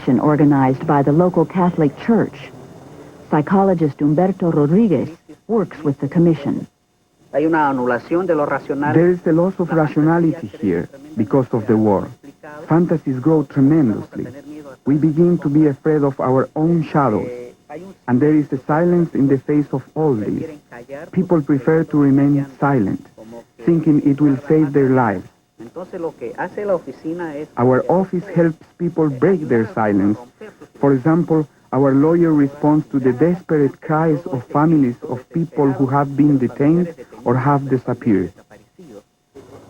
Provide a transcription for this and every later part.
commission organized by the local Catholic Church. Psychologist Humberto Rodriguez works with the commission. There is a loss of rationality here because of the war. Fantasies grow tremendously. We begin to be afraid of our own shadows. And there is a silence in the face of all this. People prefer to remain silent, thinking it will save their lives. Our office helps people break their silence. For example, our lawyer responds to the desperate cries of families of people who have been detained or have disappeared.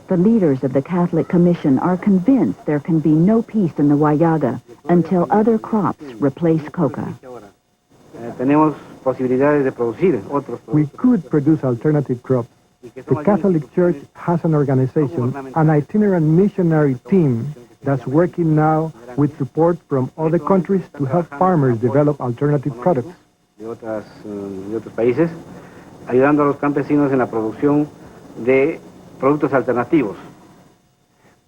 The leaders of the Catholic Commission are convinced there can be no peace in the Huallaga until other crops replace coca. We could produce alternative crops. The Catholic Church has an organization, an itinerant missionary team that's working now with support from other countries to help farmers develop alternative products. Ayudando a los campesinos en la producción de productos alternativos.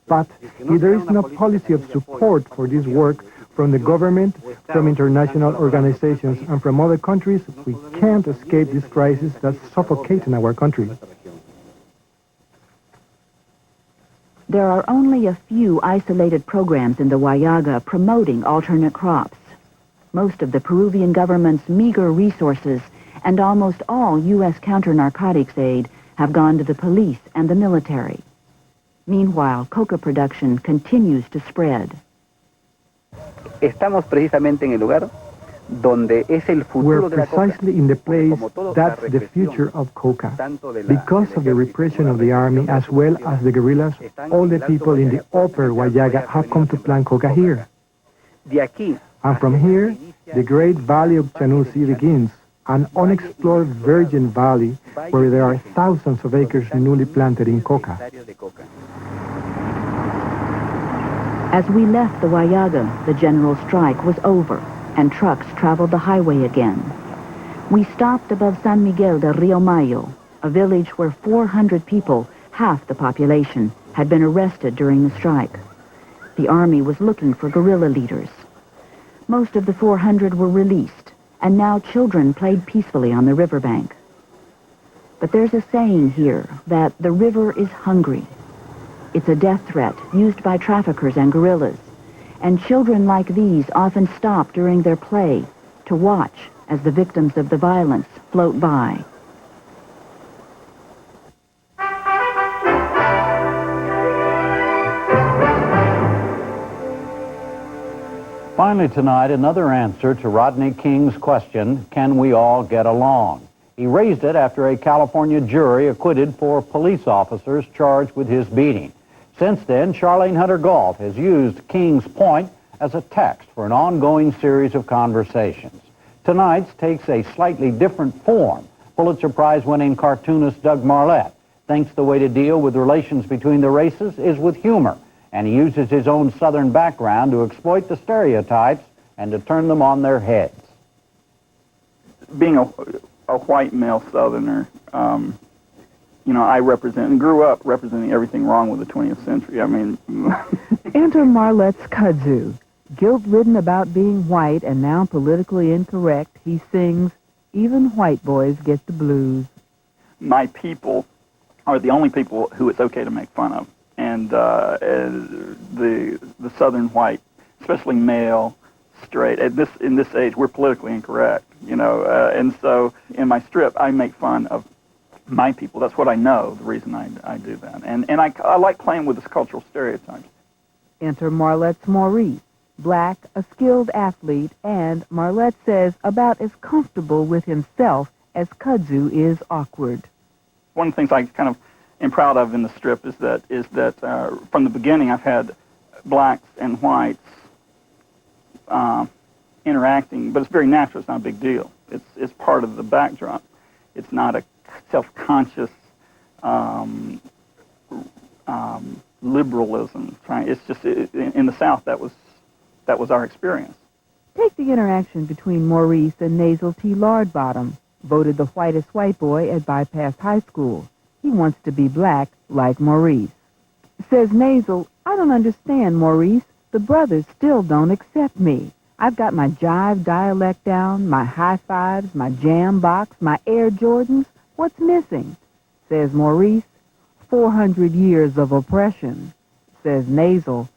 But if there is no policy of support for this work from the government, from international organizations, and from other countries, we can't escape this crisis that's suffocating our country. There are only a few isolated programs in the Huallaga promoting alternate crops. Most of the Peruvian government's meager resources and almost all U.S. counter-narcotics aid have gone to the police and the military. Meanwhile, coca production continues to spread. Estamos precisamente en el lugar donde es el futuro de la coca. We're precisely in the place that's the future of coca. Because of the repression of the army as well as the guerrillas, all the people in the upper Huallaga have come to plant coca here. And from here, the great valley of Chanusi begins, an unexplored virgin valley where there are thousands of acres newly planted in coca. As we left the Huallaga, the general strike was over, and trucks traveled the highway again. We stopped above San Miguel de Rio Mayo, a village where 400 people, half the population, had been arrested during the strike. The army was looking for guerrilla leaders. Most of the 400 were released, and now children played peacefully on the riverbank. But there's a saying here that the river is hungry. It's a death threat used by traffickers and guerrillas, and children like these often stop during their play to watch as the victims of the violence float by. Finally tonight, another answer to Rodney King's question, can we all get along? He raised it after a California jury acquitted 4 police officers charged with his beating. Since then, Charlene Hunter Galt has used King's point as a text for an ongoing series of conversations. Tonight's takes a slightly different form. Pulitzer Prize-winning cartoonist Doug Marlette thinks the way to deal with relations between the races is with humor, and he uses his own Southern background to exploit the stereotypes and to turn them on their heads. Being a white male Southerner, you know, I grew up representing everything wrong with the 20th century. I mean... Enter Marlette's kudzu. Guilt-ridden about being white and now politically incorrect, he sings, "Even white boys get the blues." My people are the only people who it's okay to make fun of. And the Southern white, especially male, straight, in this age, we're politically incorrect, you know. And so in my strip, I make fun of my people. That's what I know, the reason I do that. And I like playing with this cultural stereotypes. Enter Marlette's Maurice, black, a skilled athlete, and, Marlette says, about as comfortable with himself as kudzu is awkward. One of the things I kind of am proud of in the strip is that from the beginning I've had blacks and whites interacting, but it's very natural. It's not a big deal. It's part of the backdrop. It's not a self-conscious liberalism. It's just in the South that was our experience. Take the interaction between Maurice and Nasal T. Lardbottom, voted the whitest white boy at Bypass High School. He wants to be black like Maurice. Says Nasal, "I don't understand, Maurice. The brothers still don't accept me. I've got my jive dialect down, my high fives, my jam box, my Air Jordans. What's missing? Says Maurice. 400 years of oppression. Says Nasal.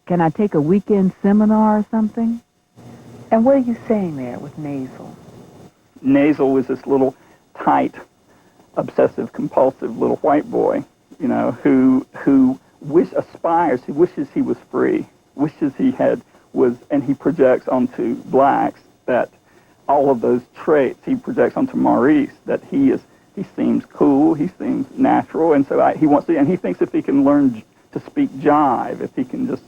Can I take a weekend seminar or something? And what are you saying there with Nasal? Nasal was this little tight, obsessive-compulsive little white boy, you know, who aspires, he wishes he was free, wishes he was, and he projects onto blacks that all of those traits, he projects onto Maurice, that he seems cool, he seems natural, and so he wants to, and he thinks if he can learn to speak jive, if he can just,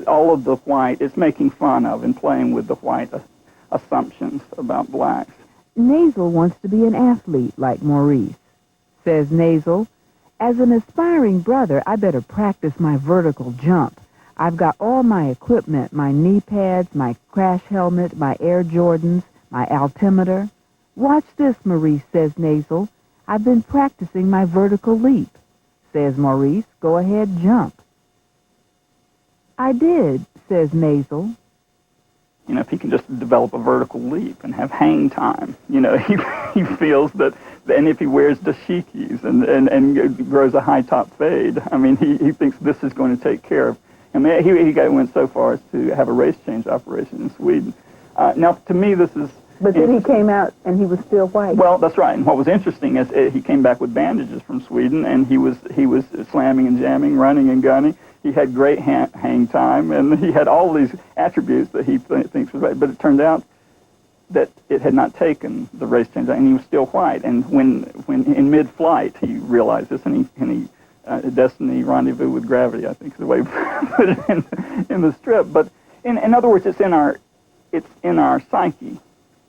all of the white, it's making fun of and playing with the white assumptions about blacks. Nasal wants to be an athlete like Maurice. Says Nasal, as an aspiring brother, I better practice my vertical jump. I've got all my equipment, my knee pads, my crash helmet, my Air Jordans, my altimeter. Watch this, Maurice, says Nasal. I've been practicing my vertical leap. Says Maurice, go ahead, jump. I did, says Nasal. You know, if he can just develop a vertical leap and have hang time, you know, he feels that, and if he wears dashikis and grows a high top fade, I mean, he thinks this is going to take care of. I mean, he went so far as to have a race change operation in Sweden. Now, to me, this is. But then he came out and he was still white. Well, that's right. And what was interesting is he came back with bandages from Sweden, and he was slamming and jamming, running and gunning. He had great hang time, and he had all these attributes that he thinks was right. But it turned out that it had not taken the race change, and he was still white. And when in mid-flight, he realized this, and he destiny rendezvous with gravity, I think is the way he put it in the strip. But in other words, it's in our psyche.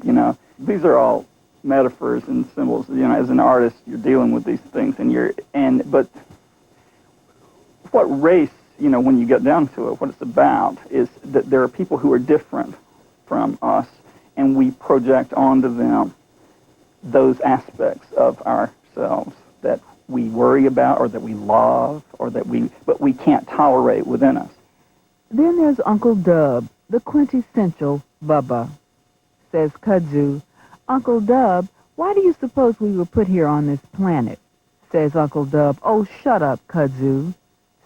You know, these are all metaphors and symbols. You know, as an artist, you're dealing with these things, but what race, you know, when you get down to it, what it's about is that there are people who are different from us, and we project onto them those aspects of ourselves that we worry about, or that we love, but we can't tolerate within us. Then there's Uncle Dub, the quintessential Bubba. Says Kudzu, Uncle Dub, why do you suppose we were put here on this planet? Says Uncle Dub, oh, shut up, Kudzu.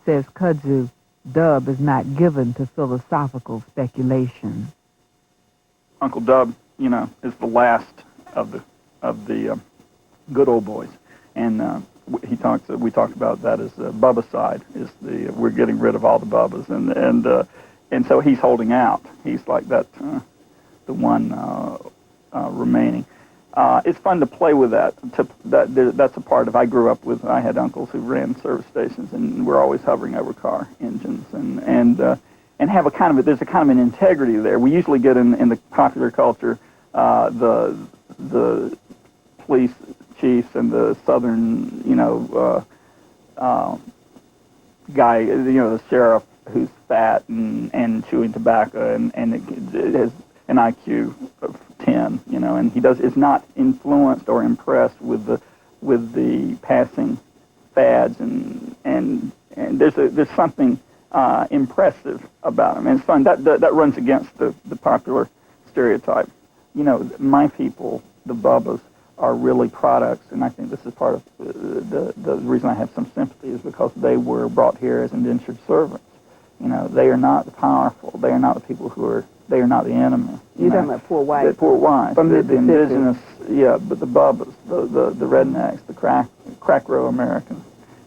Says Kudzu, Dub is not given to philosophical speculation. Uncle Dub, you know, is the last of the good old boys, and we talked about that as Bubba side, is we're getting rid of all the Bubbas, and so he's holding out. He's like that. The one remaining. It's fun to play with that. That's a part of. I grew up with. I had uncles who ran service stations, and we're always hovering over car engines, and have a kind of. There's a kind of an integrity there. We usually get in the popular culture the police chiefs and the southern guy, the sheriff who's fat and chewing tobacco and it has an IQ of 10, and he is not influenced or impressed with the passing fads, and there's something impressive about him, and it's fun. That runs against the popular stereotype. My people, the Bubbas, are really products, and I think this is part of the reason I have some sympathy is because they were brought here as indentured servants. They are not the powerful. They are not the people they are not the enemy. You're talking about poor whites. The poor whites. From the indigenous, but the Bubbas, the rednecks, the crack row Americans,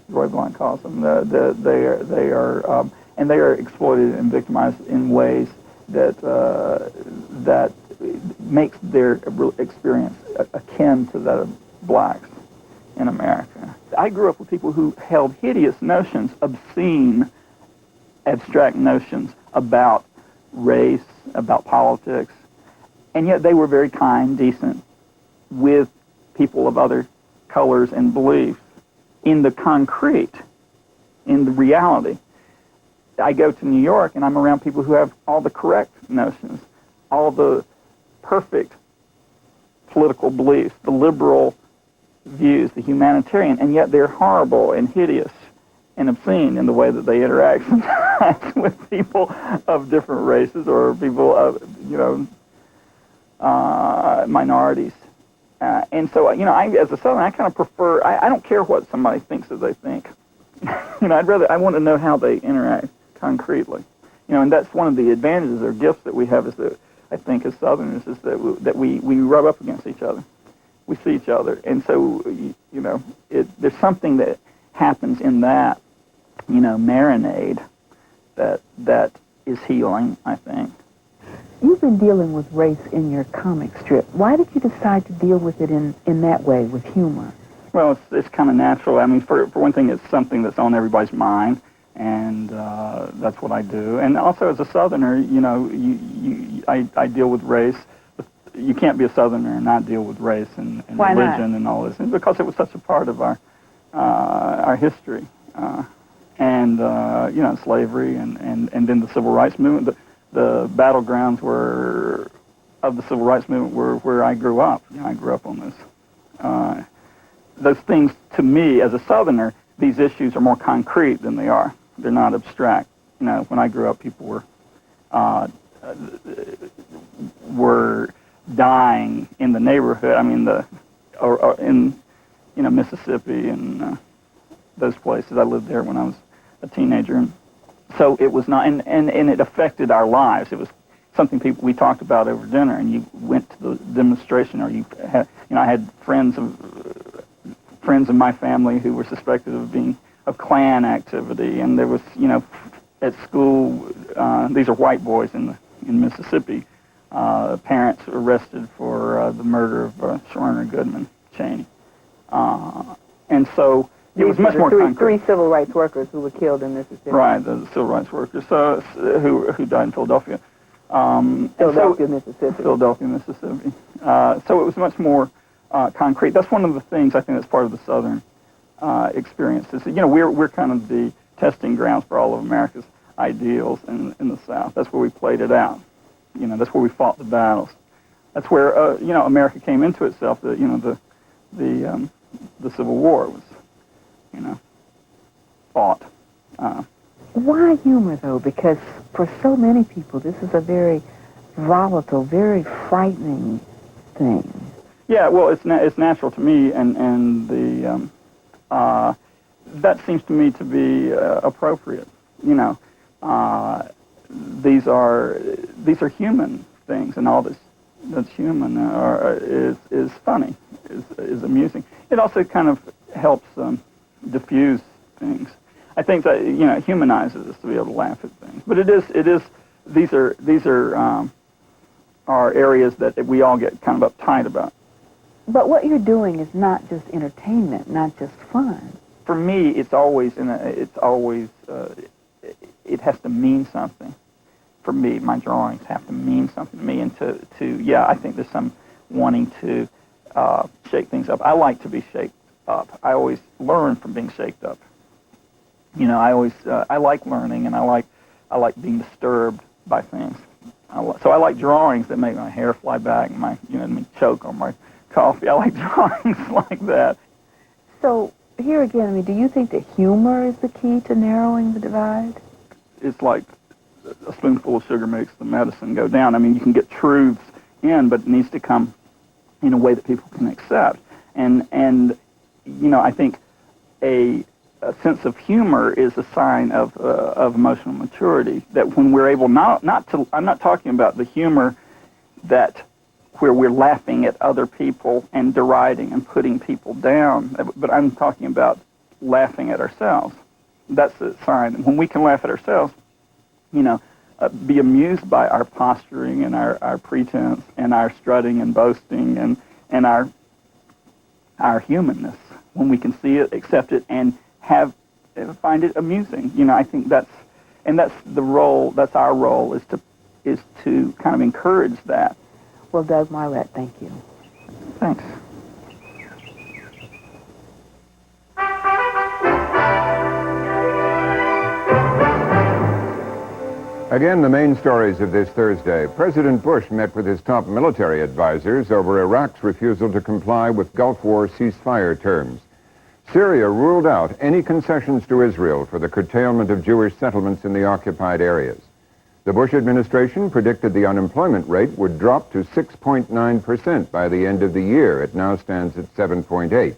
Roy Blunt calls them. They are exploited and victimized in ways that makes their experience akin to that of blacks in America. I grew up with people who held hideous notions, obscene, abstract notions about race, about politics, and yet they were very kind, decent, with people of other colors and beliefs. In the concrete, in the reality, I go to New York and I'm around people who have all the correct notions, all the perfect political beliefs, the liberal views, the humanitarian, and yet they're horrible and hideous and obscene in the way that they interact sometimes with people of different races or people of, minorities. And so, as a Southerner, I kind of prefer, I don't care what somebody thinks that they think. I want to know how they interact concretely. And that's one of the advantages or gifts that we have is that, I think, as Southerners, is that we rub up against each other. We see each other. And so, there's something that happens in that, marinade that is healing, I think. You've been dealing with race in your comic strip. Why did you decide to deal with it in that way, with humor? Well, it's kind of natural. I mean, for one thing, it's something that's on everybody's mind, and that's what I do. And also, as a Southerner, I deal with race. You can't be a Southerner and not deal with race and religion and all this, and because it was such a part of our history, and slavery, and then the Civil Rights Movement. The battlegrounds of the Civil Rights Movement were where I grew up. I grew up on this. Those things, to me, as a Southerner, these issues are more concrete than they are. They're not abstract. When I grew up, people were dying in the neighborhood. I mean, or in Mississippi and those places. I lived there when I was a teenager, and so it was not, and it affected our lives. It was something we talked about over dinner, and you went to the demonstration, or you had, I had friends of my family who were suspected of Klan activity, and there was, at school, these are white boys in Mississippi, parents arrested for the murder of Schwerner Goodman Cheney, and so. It was much more concrete. Three civil rights workers who were killed in Mississippi. Right, the civil rights workers who died in Philadelphia. Mississippi. Philadelphia, Mississippi. So it was much more concrete. That's one of the things I think that's part of the Southern experience. Is we're kind of the testing grounds for all of America's ideals in the South. That's where we played it out. That's where we fought the battles. That's where America came into itself. The Civil War was. Fought. Why humor, though? Because for so many people, this is a very volatile, very frightening thing. Yeah, well, it's natural to me, and the that seems to me to be appropriate. These are human things, and all that's human is funny, is amusing. It also kind of helps diffuse things. I think that humanizes us to be able to laugh at things. But these are areas that we all get kind of uptight about. But what you're doing is not just entertainment, not just fun. For me, it has to mean something. For me, my drawings have to mean something to me, and I think there's some wanting to shake things up. I like to be shaked up. I always learn from being shaked up. I like learning, and I like being disturbed by things. So I like drawings that make my hair fly back and me choke on my coffee. I like drawings like that. So here again, do you think that humor is the key to narrowing the divide? It's like a spoonful of sugar makes the medicine go down. I mean, you can get truths in, but it needs to come in a way that people can accept. And I think a sense of humor is a sign of emotional maturity. That when we're able I'm not talking about the humor where we're laughing at other people and deriding and putting people down, but I'm talking about laughing at ourselves. That's a sign. When we can laugh at ourselves, be amused by our posturing and our pretense and our strutting and boasting and our humanness. When we can see it, accept it, and find it amusing. I think that's the role. That's our role, is to kind of encourage that. Well, Doug Marlette, thank you. Thanks. Again, the main stories of this Thursday. President Bush met with his top military advisors over Iraq's refusal to comply with Gulf War ceasefire terms. Syria ruled out any concessions to Israel for the curtailment of Jewish settlements in the occupied areas. The Bush administration predicted the unemployment rate would drop to 6.9% by the end of the year. It now stands at 7.8%.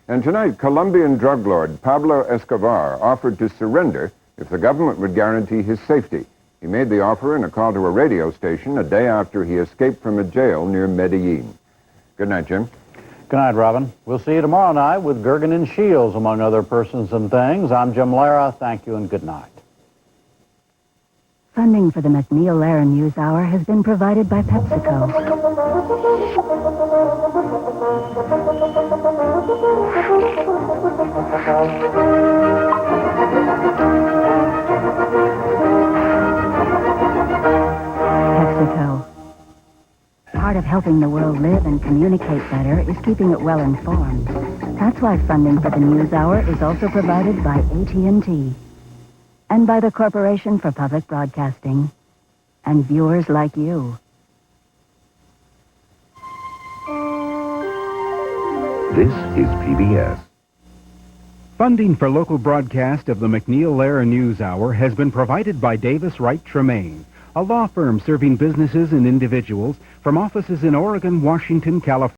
And tonight, Colombian drug lord Pablo Escobar offered to surrender if the government would guarantee his safety. He made the offer in a call to a radio station a day after he escaped from a jail near Medellin. Good night, Jim. Good night, Robin. We'll see you tomorrow night with Gergen and Shields, among other persons and things. I'm Jim Lehrer. Thank you and good night. Funding for the MacNeil Lehrer NewsHour has been provided by PepsiCo. PepsiCo. Part of helping the world live and communicate better is keeping it well informed. That's why funding for the NewsHour is also provided by AT&T. And by the Corporation for Public Broadcasting, and viewers like you. This is PBS. Funding for local broadcast of the MacNeil Lehrer NewsHour has been provided by Davis Wright Tremaine, a law firm serving businesses and individuals from offices in Oregon, Washington, California.